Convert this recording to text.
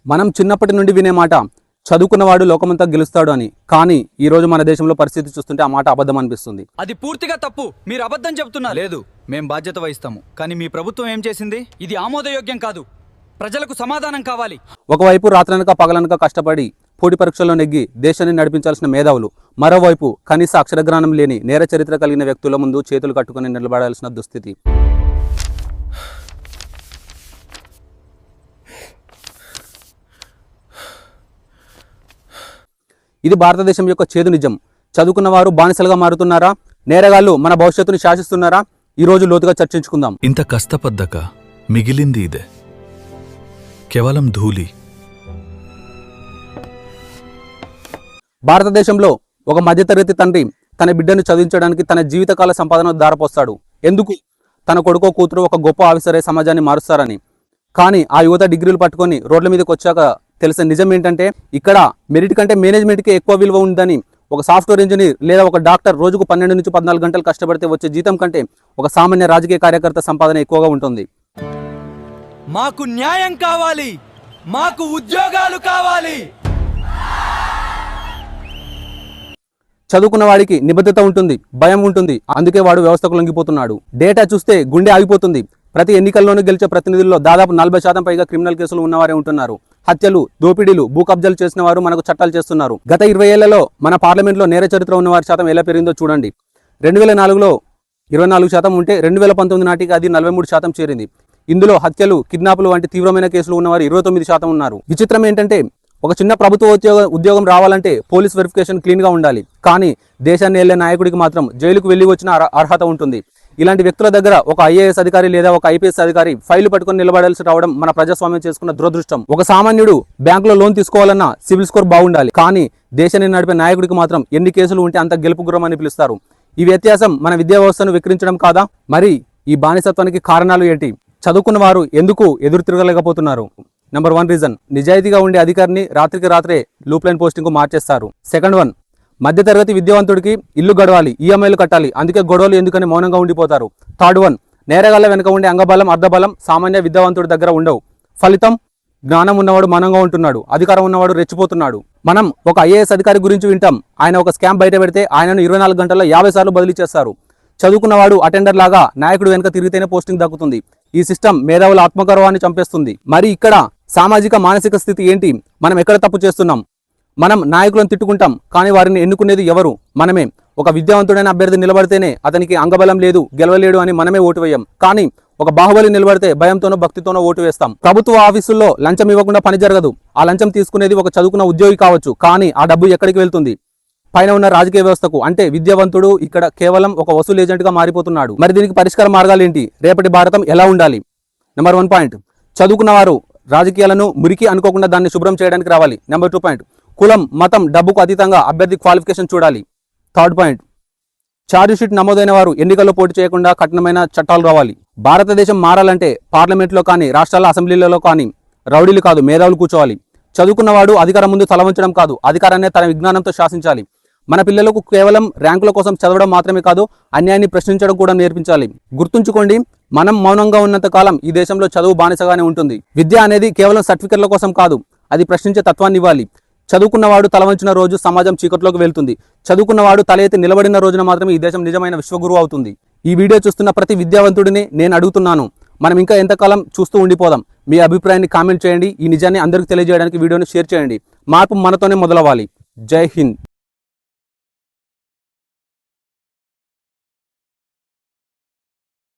మనం చిన్నప్పటి నుండి వినే మాట చదువుకున్నవాడు లోకమంతా గెలుస్తాడు అని. కానీ ఈ రోజు మన దేశంలో పరిస్థితి చూస్తుంటే ఆ మాట అబద్ధం అనిపిస్తుంది. అది పూర్తిగా తప్పు. మీరు అబద్ధం చెప్తున్నారు. లేదు, మేం బాధ్యత వహిస్తాము. కానీ మీ ప్రభుత్వం ఏం చేసింది? ఇది ఆమోదయోగ్యం కాదు. ప్రజలకు సమాధానం కావాలి. ఒకవైపు రాత్రనక పగలనక కష్టపడి పోటీ పరీక్షల్లో నెగ్గి దేశాన్ని నడిపించాల్సిన మేధావులు, మరోవైపు కనీస అక్షరజ్ఞానం లేని నేర చరిత్ర కలిగిన వ్యక్తుల ముందు చేతులు కట్టుకుని నిలబడాల్సిన దుస్థితి. ఇది భారతదేశం యొక్క చేదు నిజం. చదువుకున్న వారు బానిసలుగా మారుతున్నారా? నేరగాళ్లు మన భవిష్యత్తును శాసిస్తున్నారా? ఈ రోజు లోతుగా చర్చించుకుందాం. ఇంత కష్టపడ్డాక మిగిలింది ఇదే, కేవలం ధూళి. భారతదేశంలో ఒక మధ్యతరగతి తండ్రి తన బిడ్డను చదివించడానికి తన జీవితకాల సంపాదన దారపోస్తాడు. ఎందుకు? తన కొడుకో కూతురు ఒక గొప్ప ఆఫీసరే సమాజాన్ని మారుస్తారని. కానీ ఆ యువత డిగ్రీలు పట్టుకొని రోడ్ల మీదకి వచ్చాక తెలిసిన నిజం ఏంటంటే ఇక్కడ మెరిట్ కంటే మేనేజ్మెంట్కి ఎక్కువ విలువ ఉందని. ఒక సాఫ్ట్వేర్ ఇంజనీర్ లేదా ఒక డాక్టర్ రోజుకు 12 నుంచి 14 గంటలు కష్టపడితే వచ్చే జీతం కంటే ఒక సామాన్య రాజకీయ కార్యకర్త సంపాదన ఎక్కువగా ఉంటుంది. మాకు న్యాయం కావాలి, మాకు ఉద్యోగాలు కావాలి. చదువుకున్న వాడికి నిబద్ధత ఉంటుంది, భయం ఉంటుంది. అందుకే వాడు వ్యవస్థకు లొంగిపోతున్నాడు. డేటా చూస్తే గుండె ఆగిపోతుంది. ప్రతి ఎన్నికల్లోనూ గెలిచే ప్రతినిధుల్లో దాదాపు 40% పైగా క్రిమినల్ కేసులు ఉన్నవారే ఉంటున్నారు. హత్యలు, దోపిడీలు, భూ కబ్జాలు చేసిన వారు మనకు చట్టాలు చేస్తున్నారు. గత 20 ఏళ్లలో మన పార్లమెంట్లో నేర చరిత్ర ఉన్నవారి శాతం ఎలా పెరిగిందో చూడండి. 2004లో 24% ఉంటే 2019 నాటికి అది 43% చేరింది. ఇందులో హత్యలు, కిడ్నాపులు వంటి తీవ్రమైన కేసులు ఉన్నవారు 29% ఉన్నారు. విచిత్రం ఏంటంటే ఒక చిన్న ప్రభుత్వ ఉద్యోగం రావాలంటే పోలీస్ వెరిఫికేషన్ క్లీన్గా ఉండాలి. కానీ దేశాన్ని వెళ్లే నాయకుడికి మాత్రం జైలుకు వెళ్లి వచ్చిన అర్హత ఉంటుంది. ఇలాంటి వ్యక్తుల దగ్గర ఒక ఐఏఎస్ అధికారి లేదా ఒక ఐపీఎస్ అధికారి ఫైల్ పట్టుకొని నిలబడాల్సి రావడం మన ప్రజాస్వామ్యం చేసుకున్న దురదృష్టం. ఒక సామాన్యుడు బ్యాంకులో లోన్ తీసుకోవాలన్నా సివిల్ స్కోర్ బాగుండాలి. కానీ దేశాన్ని నడిపే నాయకుడికి మాత్రం ఎన్ని కేసులు ఉంటే అంత గెలుపు గుర్రం అని పిలుస్తారు. ఈ వ్యత్యాసం మన విద్యా వ్యవస్థను విక్రించడం కాదా? మరి ఈ బానిసత్వానికి కారణాలు ఏంటి? చదువుకున్న వారు ఎందుకు ఎదురు తిరగలేకపోతున్నారు? నెంబర్ 1 రీజన్, నిజాయితీగా ఉండే అధికారిని రాత్రికి రాత్రే లూప్ లైన్ పోస్టింగ్కు మార్చేస్తారు. సెకండ్ వన్, మధ్యతరగతి విద్యావంతుడికి ఇల్లు గడవాలి, ఈఎంఐలు కట్టాలి, అందుకే గొడవలు ఎందుకని మౌనంగా ఉండిపోతారు. థర్డ్ వన్, నేరగాళ్ల వెనక ఉండే అంగబలం అర్ధబలం సామాన్య విద్యావంతుడి దగ్గర ఉండవు. ఫలితం, జ్ఞానం ఉన్నవాడు మౌనంగా ఉంటున్నాడు, అధికారం ఉన్నవాడు రెచ్చిపోతున్నాడు. మనం ఒక ఐఏఎస్ అధికారి గురించి వింటాం. ఆయన ఒక స్కామ్ బయట పెడితే ఆయనను 24 గంటల్లో 50 సార్లు బదిలీ చేస్తారు. చదువుకున్నవాడు అటెండర్ లాగా నాయకుడు వెనక తిరిగితేనే పోస్టింగ్ దక్కుతుంది. ఈ సిస్టమ్ మేధావుల ఆత్మగౌరవాన్ని చంపేస్తుంది. మరి ఇక్కడ సామాజిక మానసిక స్థితి ఏంటి? మనం ఎక్కడ తప్పు చేస్తున్నాం? మనం నాయకులను తిట్టుకుంటాం, కానీ వారిని ఎన్నుకునేది ఎవరు? మనమే. ఒక విద్యావంతుడైన అభ్యర్థి నిలబడితేనే అతనికి అంగబలం లేదు, గెలవలేడు అని మనమే ఓటు వేయం. కానీ ఒక బాహుబలి నిలబడితే భయంతోనో భక్తితోనో ఓటు వేస్తాం. ప్రభుత్వ ఆఫీసుల్లో లంచం ఇవ్వకుండా పని జరగదు. ఆ లంచం తీసుకునేది ఒక చదువుకున్న ఉద్యోగి కావచ్చు, కానీ ఆ డబ్బు ఎక్కడికి వెళ్తుంది? పైన ఉన్న రాజకీయ వ్యవస్థకు. అంటే విద్యావంతుడు ఇక్కడ కేవలం ఒక వసూలు ఏజెంట్గా మారిపోతున్నాడు. మరి దీనికి పరిష్కార మార్గాలు ఏంటి? రేపటి భారతం ఎలా ఉండాలి? నెంబర్ 1 పాయింట్, చదువుకున్న వారు రాజకీయాలను మురికి అనుకోకుండా దాన్ని శుభ్రం చేయడానికి రావాలి. నెంబర్ 2 పాయింట్, కులం, మతం, డబ్బుకు అతీతంగా అభ్యర్థి క్వాలిఫికేషన్ చూడాలి. థర్డ్ పాయింట్, ఛార్జ్ షీట్ నమోదైన వారు ఎన్నికల్లో పోటీ చేయకుండా కఠినమైన చట్టాలు రావాలి. భారతదేశం మారాలంటే పార్లమెంట్లో కానీ రాష్ట్రాల అసెంబ్లీలలో కానీ రౌడీలు కాదు, మేధావులు కూర్చోవాలి. చదువుకున్నవాడు అధికారం ముందు తల వంచడం కాదు, అధికారాన్ని తన విజ్ఞానంతో శాసించాలి. మన పిల్లలకు కేవలం ర్యాంకుల కోసం చదవడం మాత్రమే కాదు, అన్యాయాన్ని ప్రశ్నించడం కూడా నేర్పించాలి. గుర్తుంచుకోండి, మనం మౌనంగా ఉన్నంత కాలం ఈ దేశంలో చదువు బానిసగానే ఉంటుంది. విద్య అనేది కేవలం సర్టిఫికెట్ల కోసం కాదు, అది ప్రశ్నించే తత్వాన్ని ఇవ్వాలి. చదువుకున్నవాడు తల వంచిన రోజు సమాజం చీకట్లోకి వెళ్తుంది. చదువుకున్నవాడు తల ఎత్తి నిలబడిన రోజున మాత్రమే ఈ దేశం నిజమైన విశ్వగురువు అవుతుంది. ఈ వీడియో చూస్తున్న ప్రతి విద్యావంతుడిని నేను అడుగుతున్నాను, మనం ఇంకా ఎంతకాలం చూస్తూ ఉండిపోదాం? మీ అభిప్రాయాన్ని కామెంట్ చేయండి. ఈ నిజాన్ని అందరికీ తెలియజేయడానికి వీడియోని షేర్ చేయండి. మార్పు మనతోనే మొదలవ్వాలి. జై హింద్.